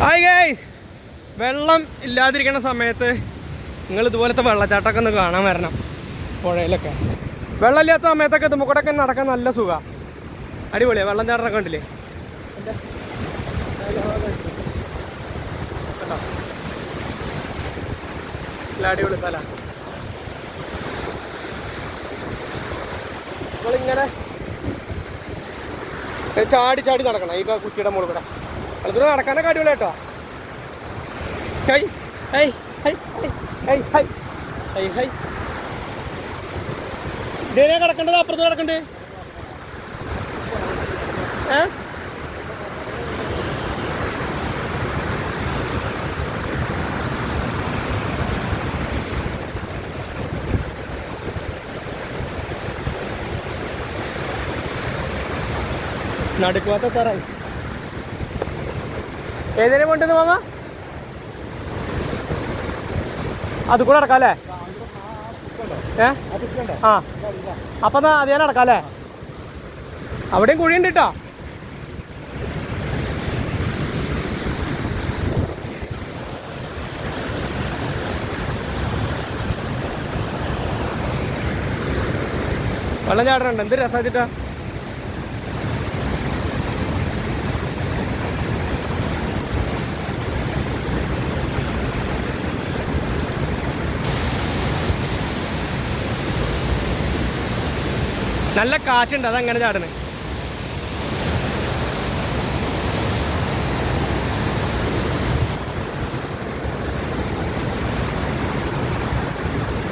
Hi guys, വെള്ളം ഇല്ലാതിരിക്കുന്ന സമയത്ത് നിങ്ങൾ ഇതുപോലത്തെ വെള്ളച്ചാട്ടമൊക്കെ ഒന്ന് കാണാൻ വരണം. പുഴയിലൊക്കെ വെള്ളമില്ലാത്ത സമയത്തൊക്കെ ഇതുമുക്കൂടൊക്കെ നടക്കാൻ നല്ല സുഖമാണ്. അടിപൊളിയാണ്. വെള്ളം ചാട്ടമൊക്കെ ഉണ്ടല്ലേ. നല്ല അടിപൊളി സ്ഥല. നമ്മളിങ്ങനെ ചാടി ചാടി നടക്കണം ഈ കുറ്റിയുടെ മുകളിൽ കൂടെ. അതിലൂടെ നടക്കാനൊക്കെ അടിപൊളി കേട്ടോ. Hi hi hi hi hi hi hi. ഇതേനെ കിടക്കേണ്ടത് അപ്പുറത്ത് കിടക്കണ്ടേ? നടുക്കുവാത്ത തറായി ഏതേലും കൊണ്ടുവന്ന് വാങ്ങാ. അത് കൂടെ നടക്കാം അല്ലേ? ആ അപ്പം എന്നാ അത് ഞാൻ നടക്കാം അല്ലേ? അവിടെയും കുഴിയുണ്ട് കേട്ടോ. വെള്ളം ചാടനുണ്ട്. എന്ത് രസാച്ചിട്ടാ. നല്ല കാറ്റുണ്ട്, അതങ്ങനെ ചാടണ്.